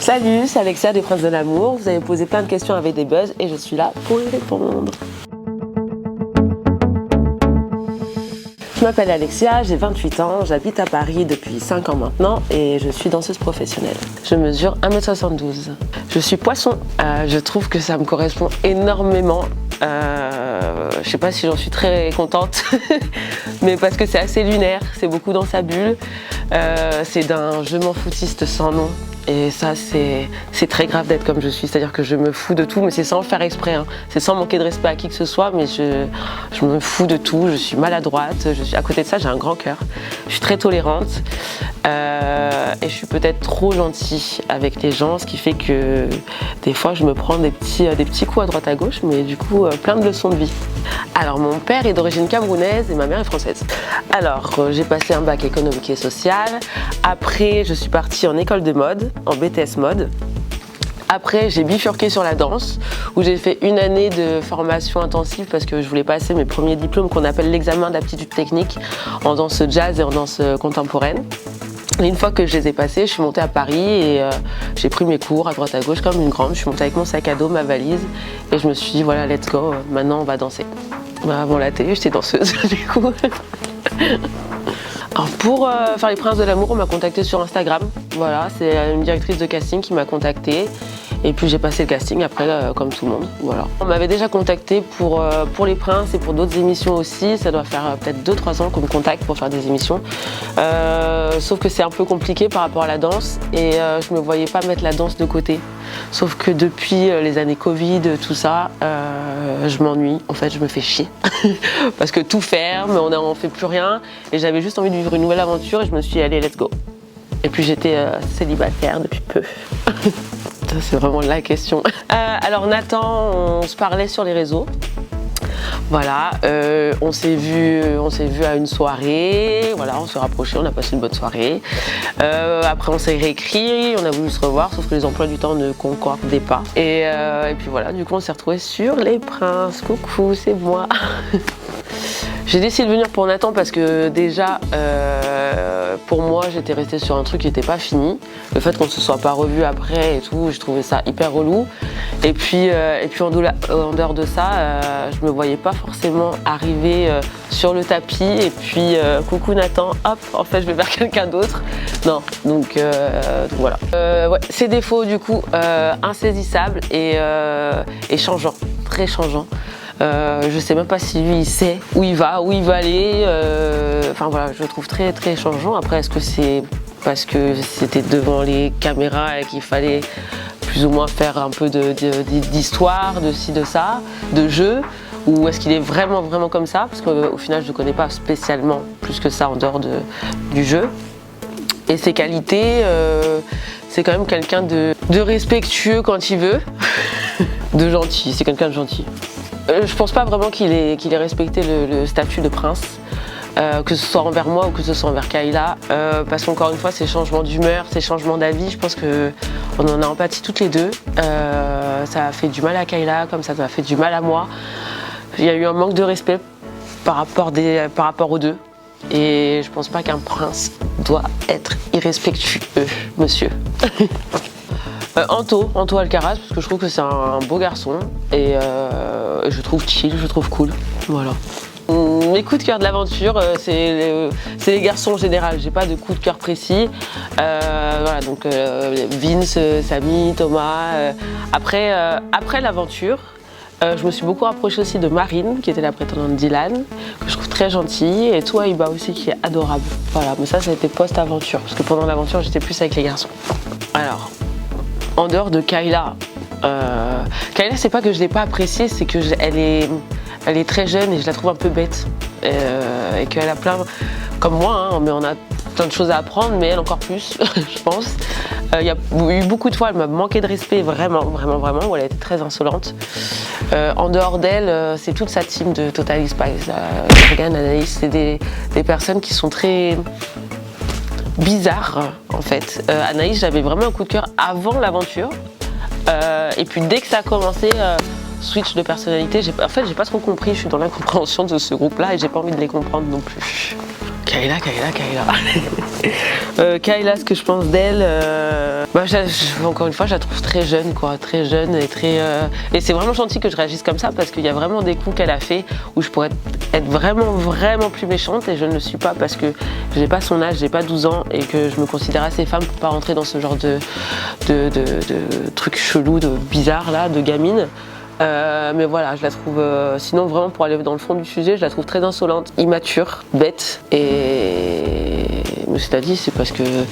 Salut, c'est Alexia des Princes de l'amour. Vous avez posé plein de questions avec des buzz et je suis là pour y répondre. Je m'appelle Alexia, j'ai 28 ans, j'habite à Paris depuis 5 ans maintenant et je suis danseuse professionnelle. Je mesure 1m72. Je suis poisson. Je trouve que ça me correspond énormément. Je sais pas si j'en suis très contente, mais parce que c'est assez lunaire, c'est beaucoup dans sa bulle. C'est d'un je m'en foutiste sans nom. Et ça, c'est très grave d'être comme je suis, c'est-à-dire que je me fous de tout, mais c'est sans le faire exprès, hein. C'est sans manquer de respect à qui que ce soit, mais je me fous de tout, je suis maladroite, à côté de ça, j'ai un grand cœur, je suis très tolérante, et je suis peut-être trop gentille avec les gens, ce qui fait que des fois, je me prends des petits coups à droite à gauche, mais du coup, plein de leçons de vie. Alors, mon père est d'origine camerounaise et ma mère est française. Alors, j'ai passé un bac économique et social, après, je suis partie en école de mode, en BTS mode. Après, j'ai bifurqué sur la danse, où j'ai fait une année de formation intensive parce que je voulais passer mes premiers diplômes qu'on appelle l'examen d'aptitude technique en danse jazz et en danse contemporaine. Et une fois que je les ai passés, je suis montée à Paris et j'ai pris mes cours à droite à gauche comme une grande. Je suis montée avec mon sac à dos, ma valise et je me suis dit voilà, let's go, maintenant on va danser. Avant la télé, j'étais danseuse du coup. Alors pour faire les Princes de l'amour, on m'a contacté sur Instagram. Voilà, c'est une directrice de casting qui m'a contactée. Et puis j'ai passé le casting après, comme tout le monde. Voilà. On m'avait déjà contacté pour les Princes et pour d'autres émissions aussi. Ça doit faire peut-être 2-3 ans qu'on me contacte pour faire des émissions. Sauf que c'est un peu compliqué par rapport à la danse et je me voyais pas mettre la danse de côté. Sauf que depuis les années Covid, tout ça, je m'ennuie. En fait, je me fais chier. Parce que tout ferme, on fait plus rien. Et j'avais juste envie de vivre une nouvelle aventure et je me suis dit, allez, let's go. Et puis j'étais célibataire depuis peu. C'est vraiment la question. Alors Nathan, on se parlait sur les réseaux. Voilà, on s'est vu à une soirée, voilà, on s'est rapprochés, on a passé une bonne soirée. Après on s'est réécrit, on a voulu se revoir, sauf que les emplois du temps ne concordaient pas. Et puis voilà, du coup on s'est retrouvés sur les Princes. Coucou, c'est moi. J'ai décidé de venir pour Nathan parce que déjà, pour moi, j'étais restée sur un truc qui n'était pas fini. Le fait qu'on ne se soit pas revu après et tout, je trouvais ça hyper relou. Et puis en dehors de ça, je me voyais pas forcément arriver sur le tapis et puis coucou Nathan, hop, en fait je vais vers quelqu'un d'autre. Non, donc voilà. Ouais, ses défauts du coup, insaisissables et changeants, très changeants. Je sais même pas si lui il sait où il va aller. Enfin voilà, je le trouve très très changeant. Après, est-ce que c'est parce que c'était devant les caméras et qu'il fallait plus ou moins faire un peu d'histoire, de ci, de ça, de jeu, ou est-ce qu'il est vraiment vraiment comme ça? Parce qu'au final, je ne connais pas spécialement plus que ça en dehors du jeu. Et ses qualités, c'est quand même quelqu'un de respectueux quand il veut, de gentil. C'est quelqu'un de gentil. Je pense pas vraiment qu'il ait respecté le statut de prince, que ce soit envers moi ou que ce soit envers Kayla, parce qu'encore une fois, ces changements d'humeur, ces changements d'avis, je pense qu'on en a empathie toutes les deux. Ça a fait du mal à Kayla, comme ça m'a fait du mal à moi. Il y a eu un manque de respect par rapport aux deux, et je pense pas qu'un prince doit être irrespectueux, monsieur. Anto Alcaraz, parce que je trouve que c'est un beau garçon et je trouve chill, je trouve cool. Voilà. Mes coups de cœur de l'aventure, c'est les garçons en général, j'ai pas de coup de cœur précis. Voilà, donc Vince, Samy, Thomas. Après l'aventure, je me suis beaucoup rapprochée aussi de Marine, qui était la prétendante de Dylan, que je trouve très gentille, et Touaïba aussi, qui est adorable. Voilà, mais ça a été post-aventure, parce que pendant l'aventure, j'étais plus avec les garçons. Alors, en dehors de Kayla, Kayla, c'est pas que je l'ai pas appréciée, c'est que elle est très jeune et je la trouve un peu bête. Et qu'elle a plein, comme moi, hein, mais on a plein de choses à apprendre, mais elle encore plus, je pense. Il y a eu beaucoup de fois, elle m'a manqué de respect, vraiment, vraiment, vraiment, où elle a été très insolente. En dehors d'elle, c'est toute sa team de Totally Spies. Morgane, Anaïs, c'est des personnes qui sont très bizarres, en fait. Anaïs, j'avais vraiment un coup de cœur avant l'aventure. Et puis dès que ça a commencé, switch de personnalité, en fait j'ai pas trop compris, je suis dans l'incompréhension de ce groupe-là et j'ai pas envie de les comprendre non plus. Kayla. Kayla, ce que je pense d'elle, encore une fois, je la trouve très jeune, quoi, très jeune et et c'est vraiment gentil que je réagisse comme ça parce qu'il y a vraiment des coups qu'elle a fait où je pourrais être vraiment plus méchante et je ne le suis pas parce que j'ai pas son âge, j'ai pas 12 ans et que je me considère assez femme pour pas rentrer dans ce genre de trucs chelous, de bizarres là, de gamine. Mais voilà, je la trouve, sinon vraiment pour aller dans le fond du sujet, je la trouve très insolente, immature, bête mais cela dit, c'est parce que il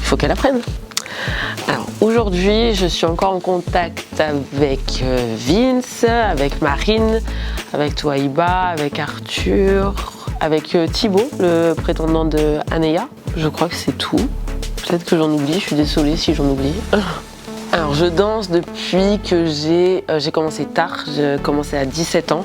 faut qu'elle apprenne. Alors aujourd'hui, je suis encore en contact avec Vince, avec Marine, avec Touaïba, avec Arthur, avec Thibaut, le prétendant de Anéa. Je crois que c'est tout. Peut-être que j'en oublie, je suis désolée si j'en oublie. Alors je danse depuis que j'ai commencé tard, j'ai commencé à 17 ans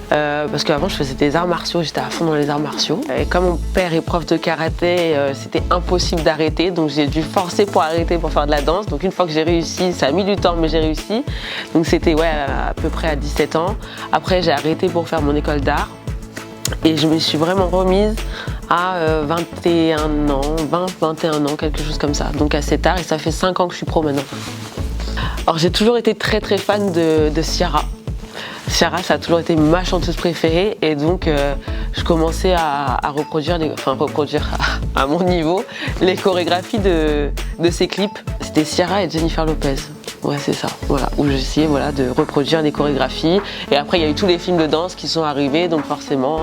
parce qu'avant je faisais des arts martiaux, j'étais à fond dans les arts martiaux. Et comme mon père est prof de karaté, c'était impossible d'arrêter, donc j'ai dû forcer pour arrêter pour faire de la danse. Donc une fois que j'ai réussi, ça a mis du temps mais j'ai réussi. Donc c'était à peu près à 17 ans. Après j'ai arrêté pour faire mon école d'art et je me suis vraiment remise à 21 ans, 21 ans, quelque chose comme ça. Donc assez tard et ça fait 5 ans que je suis pro maintenant. Alors j'ai toujours été très fan de Ciara. Ciara, ça a toujours été ma chanteuse préférée et donc je commençais à reproduire à mon niveau les chorégraphies de ses clips. C'était Ciara et Jennifer Lopez. Ouais, c'est ça, voilà, où j'essayais de reproduire des chorégraphies. Et après, il y a eu tous les films de danse qui sont arrivés, donc forcément,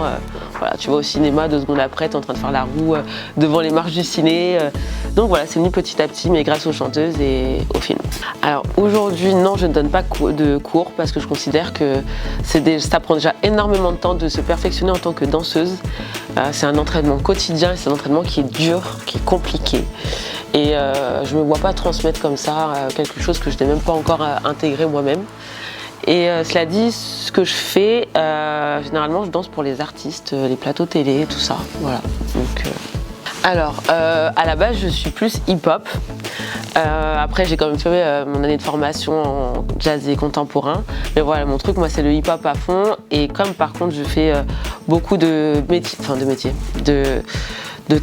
tu vas au cinéma, 2 secondes après, tu es en train de faire la roue devant les marches du ciné. Donc voilà, c'est venu petit à petit, mais grâce aux chanteuses et aux films. Alors aujourd'hui, non, je ne donne pas de cours parce que je considère que ça prend déjà énormément de temps de se perfectionner en tant que danseuse. C'est un entraînement quotidien, c'est un entraînement qui est dur, qui est compliqué. Et je ne me vois pas transmettre comme ça quelque chose que je n'ai même pas encore intégré moi-même. Et cela dit, ce que je fais, généralement je danse pour les artistes, les plateaux télé, tout ça. Voilà. Donc, alors, à la base, je suis plus hip-hop. Après, j'ai quand même fait mon année de formation en jazz et contemporain. Mais voilà, mon truc, moi, c'est le hip-hop à fond. Et comme par contre, je fais beaucoup de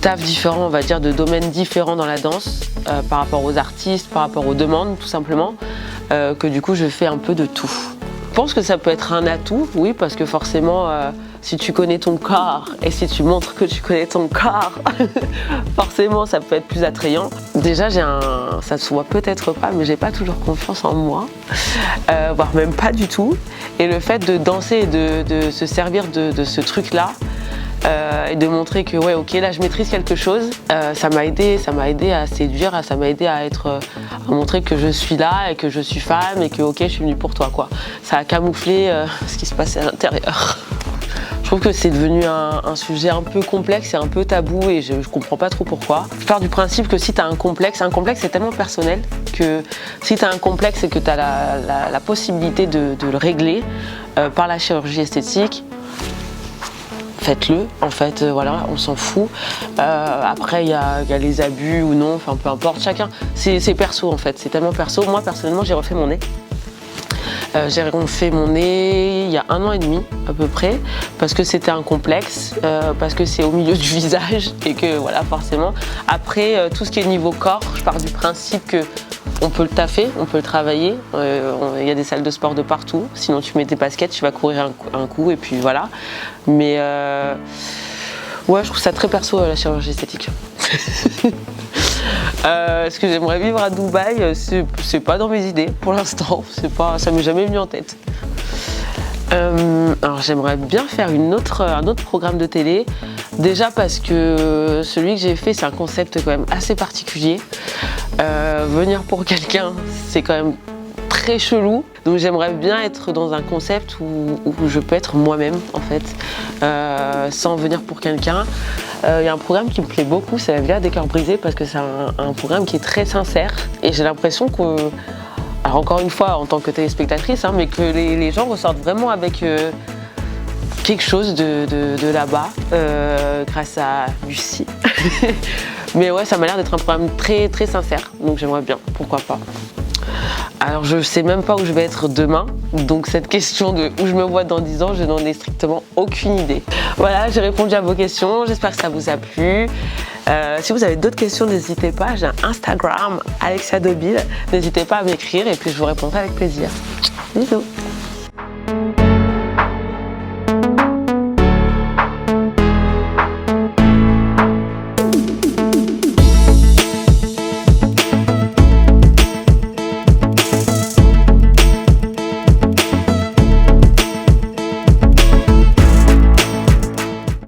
taf différents, on va dire, de domaines différents dans la danse par rapport aux artistes, par rapport aux demandes tout simplement, que du coup je fais un peu de tout. Je pense que ça peut être un atout, oui, parce que forcément si tu connais ton corps et si tu montres que tu connais ton corps, forcément ça peut être plus attrayant. Déjà ça se voit peut-être pas, mais j'ai pas toujours confiance en moi, voire même pas du tout. Et le fait de danser et de se servir de ce truc-là, et de montrer que ouais, ok, là je maîtrise quelque chose, ça m'a aidé à séduire, ça m'a aidé à montrer que je suis là et que je suis femme et que ok, je suis venue pour toi, quoi. Ça a camouflé ce qui se passait à l'intérieur. Je trouve que c'est devenu un sujet un peu complexe et un peu tabou et je comprends pas trop pourquoi. Je pars du principe que si tu as un complexe c'est tellement personnel que si tu as un complexe et que tu as la possibilité de le régler par la chirurgie esthétique, faites-le, en fait, voilà, on s'en fout. Après, il y a les abus ou non, enfin peu importe, chacun, c'est perso en fait, c'est tellement perso. Moi, personnellement, j'ai refait mon nez. J'ai refait mon nez il y a 1 an et demi à peu près, parce que c'était un complexe, parce que c'est au milieu du visage et que voilà, forcément. Après, tout ce qui est niveau corps, je pars du principe que on peut le taffer, on peut le travailler. Il y a des salles de sport de partout. Sinon, tu mets tes baskets, tu vas courir un coup et puis voilà. Mais ouais, je trouve ça très perso la chirurgie esthétique. Ce que j'aimerais vivre à Dubaï, c'est pas dans mes idées pour l'instant. Ça m'est jamais venu en tête. Alors j'aimerais bien faire un autre programme de télé. Déjà parce que celui que j'ai fait, c'est un concept quand même assez particulier. Venir pour quelqu'un, c'est quand même très chelou. Donc j'aimerais bien être dans un concept où je peux être moi-même en fait, sans venir pour quelqu'un. Il y a un programme qui me plaît beaucoup, c'est La Villa des Cœurs Brisés, parce que c'est un programme qui est très sincère. Et j'ai l'impression que, alors encore une fois en tant que téléspectatrice, mais que les gens ressortent vraiment avec quelque chose de là-bas, grâce à Lucie. Mais ouais, ça m'a l'air d'être un programme très sincère, donc j'aimerais bien, pourquoi pas. Alors je sais même pas où je vais être demain, donc cette question de où je me vois dans 10 ans, je n'en ai strictement aucune idée. Voilà, j'ai répondu à vos questions, j'espère que ça vous a plu. Si vous avez d'autres questions, n'hésitez pas, j'ai un Instagram, Alexia Dobile, n'hésitez pas à m'écrire et puis je vous répondrai avec plaisir. Bisous.